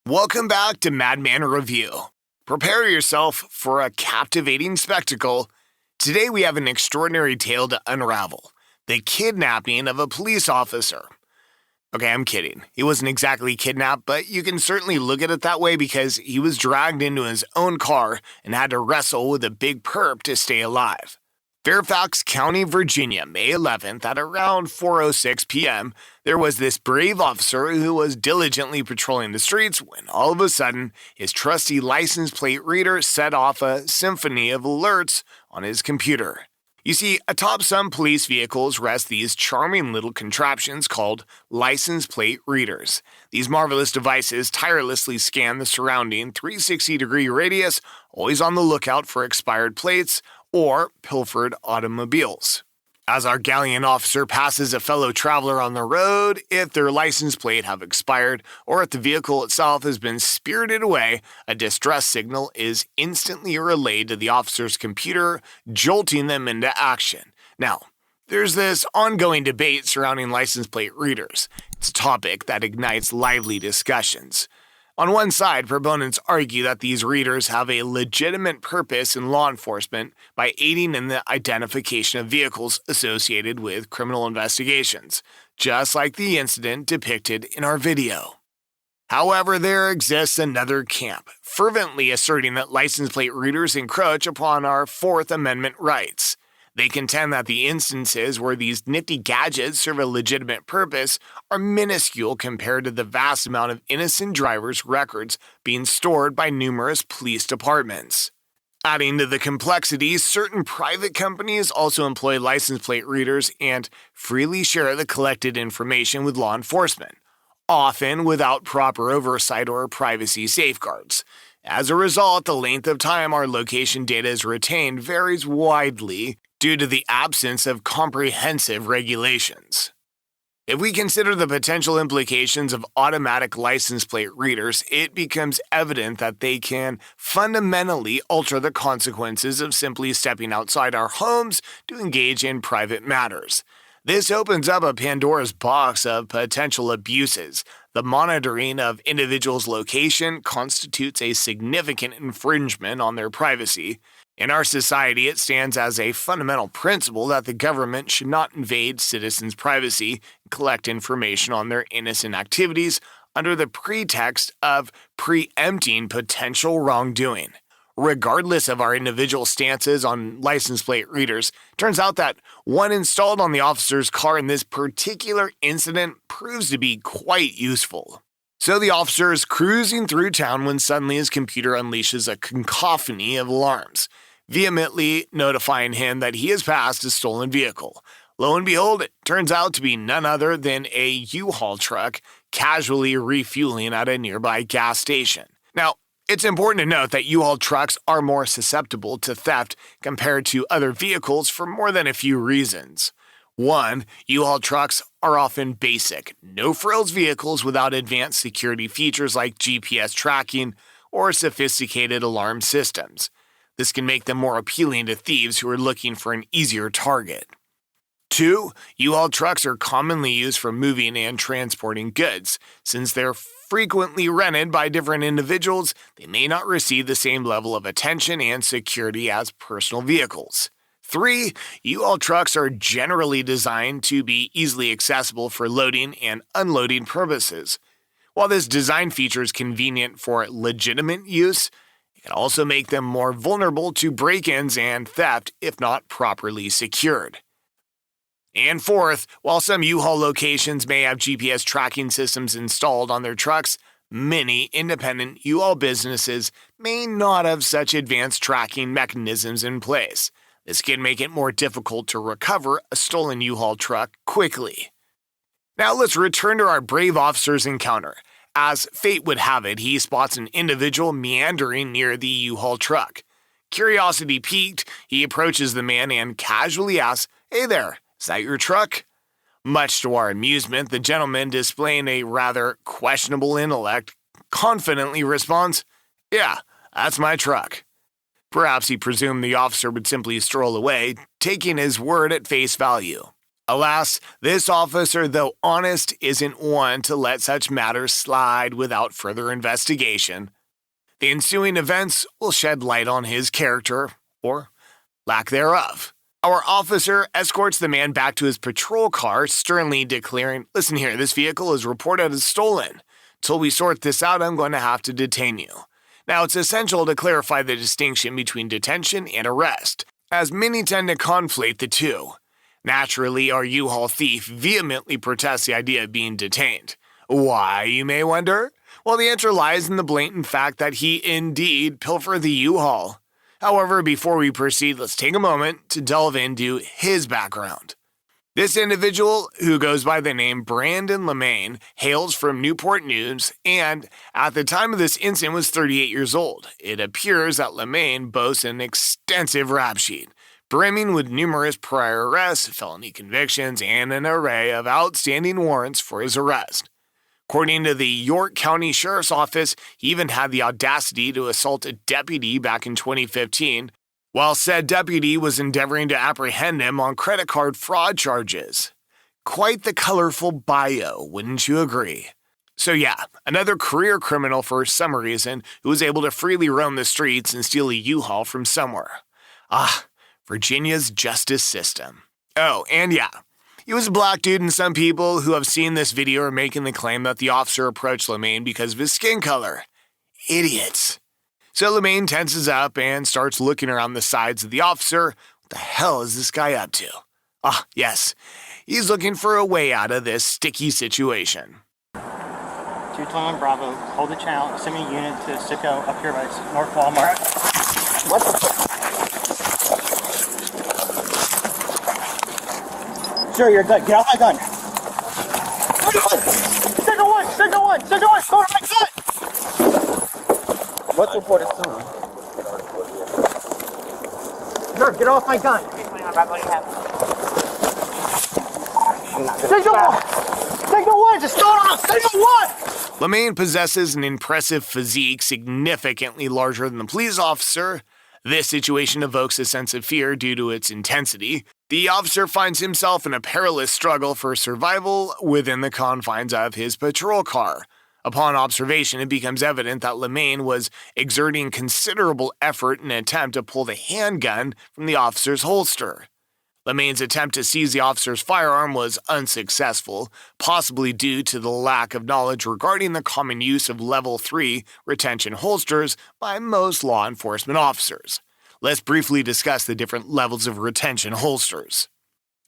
Welcome back to Madman Review. Prepare yourself for a captivating spectacle. Today we have an extraordinary tale to unravel: the kidnapping of a police officer. Okay, I'm kidding. He wasn't exactly kidnapped, but you can certainly look at it that way because he was dragged into his own car and had to wrestle with a big perp to stay alive. Fairfax County, Virginia, May 11th at around 4:06 p.m., there was this brave officer who was diligently patrolling the streets when all of a sudden his trusty license plate reader set off a symphony of alerts on his computer. You see, atop some police vehicles rest these charming little contraptions called license plate readers. These marvelous devices tirelessly scan the surrounding 360-degree radius, always on the lookout for expired plates or pilfered automobiles. As our gallant officer passes a fellow traveler on the road, if their license plate have expired or if the vehicle itself has been spirited away, a distress signal is instantly relayed to the officer's computer, jolting them into action. Now, there's this ongoing debate surrounding license plate readers. It's a topic that ignites lively discussions. On one side, proponents argue that these readers have a legitimate purpose in law enforcement by aiding in the identification of vehicles associated with criminal investigations, just like the incident depicted in our video. However, there exists another camp, fervently asserting that license plate readers encroach upon our Fourth Amendment rights. They contend that the instances where these nifty gadgets serve a legitimate purpose are minuscule compared to the vast amount of innocent drivers' records being stored by numerous police departments. Adding to the complexity, certain private companies also employ license plate readers and freely share the collected information with law enforcement, often without proper oversight or privacy safeguards. As a result, the length of time our location data is retained varies widely due to the absence of comprehensive regulations. If we consider the potential implications of automatic license plate readers, it becomes evident that they can fundamentally alter the consequences of simply stepping outside our homes to engage in private matters. This opens up a Pandora's box of potential abuses. The monitoring of individuals' location constitutes a significant infringement on their privacy. In our society, it stands as a fundamental principle that the government should not invade citizens' privacy and collect information on their innocent activities under the pretext of preempting potential wrongdoing. Regardless of our individual stances on license plate readers, turns out that one installed on the officer's car in this particular incident proves to be quite useful. So the officer is cruising through town when suddenly his computer unleashes a cacophony of alarms, vehemently notifying him that he has passed a stolen vehicle. Lo and behold, it turns out to be none other than a U-Haul truck casually refueling at a nearby gas station. Now, it's important to note that U-Haul trucks are more susceptible to theft compared to other vehicles for more than a few reasons. One, U-Haul trucks are often basic, no-frills vehicles without advanced security features like GPS tracking or sophisticated alarm systems. This can make them more appealing to thieves who are looking for an easier target. Two, U-Haul trucks are commonly used for moving and transporting goods. Since they're frequently rented by different individuals, they may not receive the same level of attention and security as personal vehicles. Three, U-Haul trucks are generally designed to be easily accessible for loading and unloading purposes. While this design feature is convenient for legitimate use, it can also make them more vulnerable to break-ins and theft if not properly secured. And fourth, while some U-Haul locations may have GPS tracking systems installed on their trucks, many independent U-Haul businesses may not have such advanced tracking mechanisms in place. This can make it more difficult to recover a stolen U-Haul truck quickly. Now let's return to our brave officer's encounter. As fate would have it, he spots an individual meandering near the U-Haul truck. Curiosity piqued, he approaches the man and casually asks, "Hey there, is that your truck?" Much to our amusement, the gentleman, displaying a rather questionable intellect, confidently responds, "Yeah, that's my truck." Perhaps he presumed the officer would simply stroll away, taking his word at face value. Alas, this officer, though honest, isn't one to let such matters slide without further investigation. The ensuing events will shed light on his character, or lack thereof. Our officer escorts the man back to his patrol car, sternly declaring, "Listen here, this vehicle is reported as stolen. Till we sort this out, I'm going to have to detain you." Now, it's essential to clarify the distinction between detention and arrest, as many tend to conflate the two. Naturally, our U-Haul thief vehemently protests the idea of being detained. Why, you may wonder? Well, the answer lies in the blatant fact that he indeed pilfered the U-Haul. However, before we proceed, let's take a moment to delve into his background. This individual, who goes by the name Brandon Lemaine, hails from Newport News and, at the time of this incident, was 38 years old. It appears that Lemaine boasts an extensive rap sheet, brimming with numerous prior arrests, felony convictions, and an array of outstanding warrants for his arrest. According to the York County Sheriff's Office, he even had the audacity to assault a deputy back in 2015, while said deputy was endeavoring to apprehend him on credit card fraud charges. Quite the colorful bio, wouldn't you agree? So yeah, another career criminal for some reason who was able to freely roam the streets and steal a U-Haul from somewhere. Virginia's justice system. Oh, and yeah, he was a black dude, and some people who have seen this video are making the claim that the officer approached Lemaine because of his skin color. Idiots. So Lemaine tenses up and starts looking around the sides of the officer. What the hell is this guy up to? Yes, he's looking for a way out of this sticky situation. 221 Bravo, hold the channel, send me a unit to Sicko up here by North Walmart. What the Sir, you're good. Get off my gun. Signal one, signal one, signal one, go to my gun! What's reported soon? Sir, get off my gun. Signal one! Signal one, just throw it off! Signal one! Lemaine possesses an impressive physique significantly larger than the police officer. This situation evokes a sense of fear due to its intensity. The officer finds himself in a perilous struggle for survival within the confines of his patrol car. Upon observation, it becomes evident that Lemaine was exerting considerable effort in an attempt to pull the handgun from the officer's holster. Lemaine's attempt to seize the officer's firearm was unsuccessful, possibly due to the lack of knowledge regarding the common use of Level 3 retention holsters by most law enforcement officers. Let's briefly discuss the different levels of retention holsters.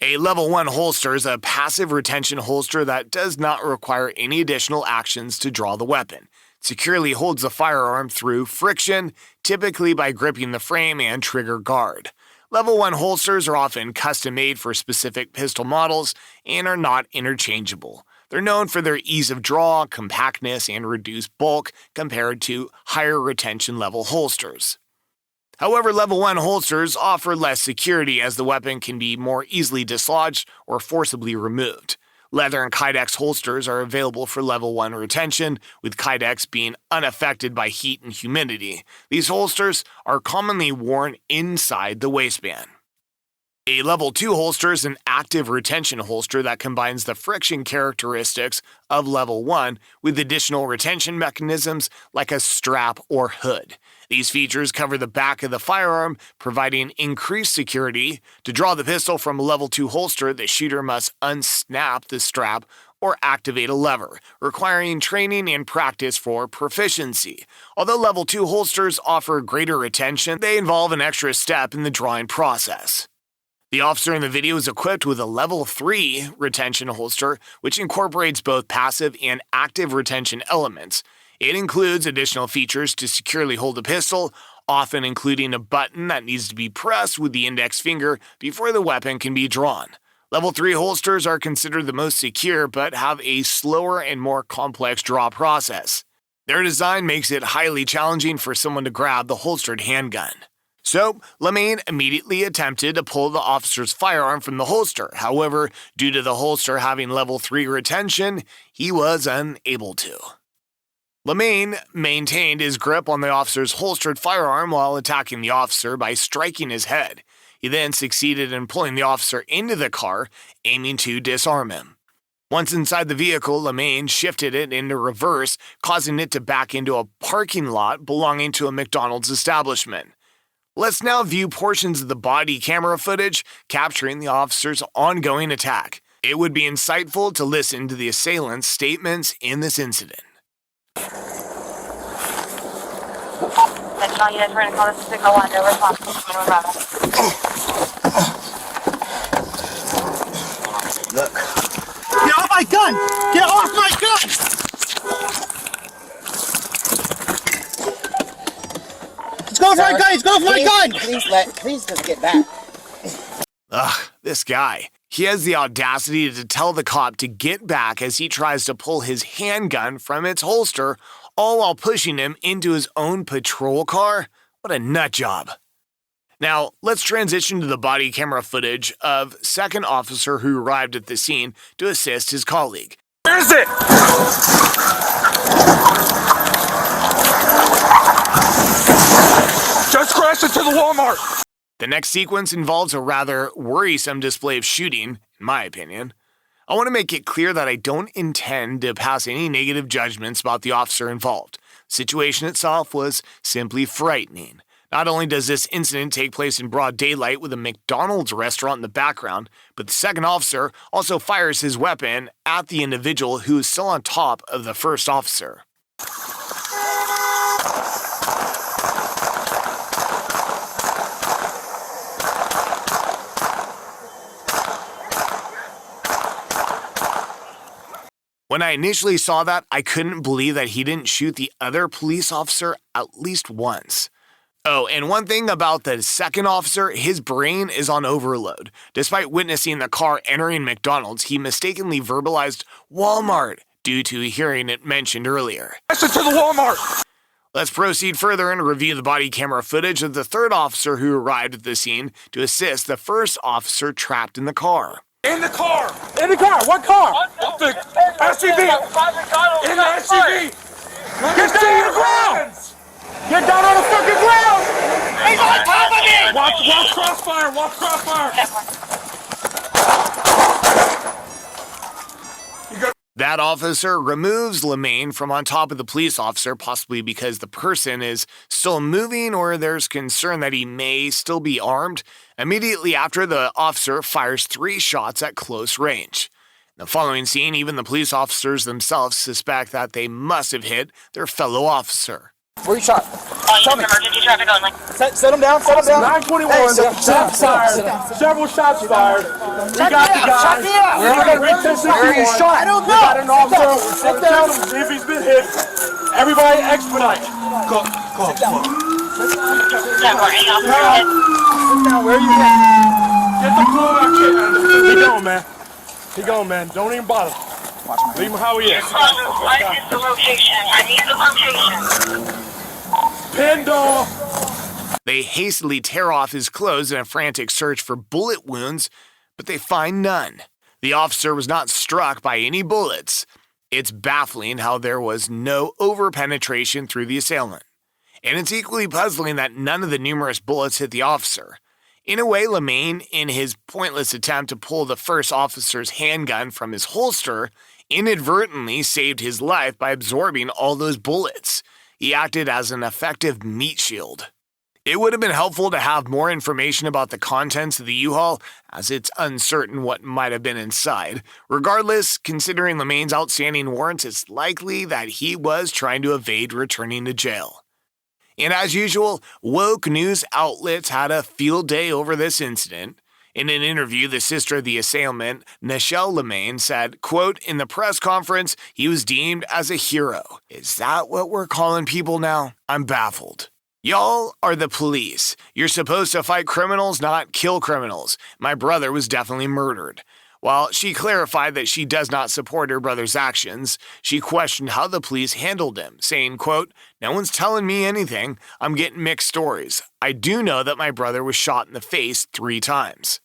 A Level 1 holster is a passive retention holster that does not require any additional actions to draw the weapon. It securely holds the firearm through friction, typically by gripping the frame and trigger guard. Level 1 holsters are often custom-made for specific pistol models and are not interchangeable. They're known for their ease of draw, compactness, and reduced bulk compared to higher retention level holsters. However, Level 1 holsters offer less security as the weapon can be more easily dislodged or forcibly removed. Leather and Kydex holsters are available for Level 1 retention, with Kydex being unaffected by heat and humidity. These holsters are commonly worn inside the waistband. A Level 2 holster is an active retention holster that combines the friction characteristics of Level 1 with additional retention mechanisms like a strap or hood. These features cover the back of the firearm, providing increased security. To draw the pistol from a Level 2 holster, the shooter must unsnap the strap or activate a lever, requiring training and practice for proficiency. Although Level 2 holsters offer greater retention, they involve an extra step in the drawing process. The officer in the video is equipped with a Level 3 retention holster, which incorporates both passive and active retention elements. It includes additional features to securely hold the pistol, often including a button that needs to be pressed with the index finger before the weapon can be drawn. Level 3 holsters are considered the most secure but have a slower and more complex draw process. Their design makes it highly challenging for someone to grab the holstered handgun. So, Lemaine immediately attempted to pull the officer's firearm from the holster. However, due to the holster having Level 3 retention, he was unable to. Lemaine maintained his grip on the officer's holstered firearm while attacking the officer by striking his head. He then succeeded in pulling the officer into the car, aiming to disarm him. Once inside the vehicle, Lemaine shifted it into reverse, causing it to back into a parking lot belonging to a McDonald's establishment. Let's now view portions of the body camera footage capturing the officer's ongoing attack. It would be insightful to listen to the assailant's statements in this incident. That's all units, we're going to call this signal 1, no response to unravel. Look. Get off my gun! Get off my gun! He's going for my gun! He's going for my gun! Please just get back. Ugh, this guy. He has the audacity to tell the cop to get back as he tries to pull his handgun from its holster, all while pushing him into his own patrol car? What a nut job. Now, let's transition to the body camera footage of second officer who arrived at the scene to assist his colleague. Where is it? Just crashed into the Walmart. The next sequence involves a rather worrisome display of shooting, in my opinion. I want to make it clear that I don't intend to pass any negative judgments about the officer involved. The situation itself was simply frightening. Not only does this incident take place in broad daylight with a McDonald's restaurant in the background, but the second officer also fires his weapon at the individual who is still on top of the first officer. When I initially saw that, I couldn't believe that he didn't shoot the other police officer at least once. Oh, and one thing about the second officer, his brain is on overload. Despite witnessing the car entering McDonald's, he mistakenly verbalized Walmart due to hearing it mentioned earlier. Crashed into the Walmart. Let's proceed further and review the body camera footage of the third officer who arrived at the scene to assist the first officer trapped in the car. In the car. In the car. What car? The SUV. In the SUV. Get down on the ground. Get down on the fucking ground. He's on top of me. Watch crossfire. Watch crossfire. That officer removes Lemaine from on top of the police officer, possibly because the person is still moving or there's concern that he may still be armed. Immediately after, the officer fires 3 shots at close range. In the following scene, even the police officers themselves suspect that they must have hit their fellow officer. Where you shot? Tell me. Emergency traffic only. Set him down, set him down. 921. Hey, Shots fired. Several shots fired. We got the guy. Where are you shot? I don't know. We got an officer. Sit down. See if he's been hit. Everybody expedite. Go. Yeah, we're any officer hit. Where are you at? Get the clue out, kid. He going, man. He going, man. Don't even bother. Leave him how he is. What is the location? I need the location. Pendle. They hastily tear off his clothes in a frantic search for bullet wounds, but they find none. The officer was not struck by any bullets. It's baffling how there was no over-penetration through the assailant. And it's equally puzzling that none of the numerous bullets hit the officer. In a way, Lemaine, in his pointless attempt to pull the first officer's handgun from his holster, inadvertently saved his life by absorbing all those bullets. He acted as an effective meat shield. It would have been helpful to have more information about the contents of the U-Haul, as it's uncertain what might have been inside. Regardless, considering Lemaine's outstanding warrants, it's likely that he was trying to evade returning to jail. And as usual, woke news outlets had a field day over this incident. In an interview, the sister of the assailant, Nichelle Lemaine, said, quote, "In the press conference, he was deemed as a hero. Is that what we're calling people now? I'm baffled. Y'all are the police. You're supposed to fight criminals, not kill criminals. My brother was definitely murdered." While she clarified that she does not support her brother's actions, she questioned how the police handled him, saying, quote, "No one's telling me anything. I'm getting mixed stories. I do know that my brother was shot in the face 3 times.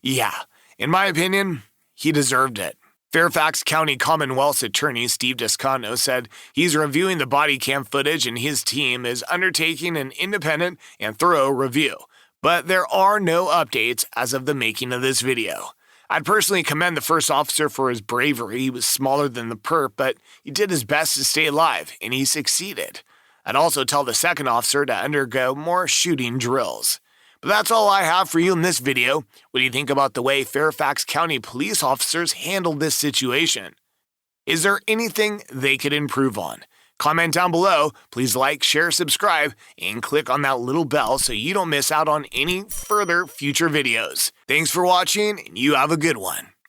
Yeah, in my opinion, he deserved it. Fairfax County Commonwealth's attorney Steve Descano said he's reviewing the body cam footage and his team is undertaking an independent and thorough review. But there are no updates as of the making of this video. I'd personally commend the first officer for his bravery. He was smaller than the perp, but he did his best to stay alive, and he succeeded. I'd also tell the second officer to undergo more shooting drills. But that's all I have for you in this video. What do you think about the way Fairfax County police officers handled this situation? Is there anything they could improve on? Comment down below, please like, share, subscribe, and click on that little bell so you don't miss out on any further future videos. Thanks for watching, and you have a good one.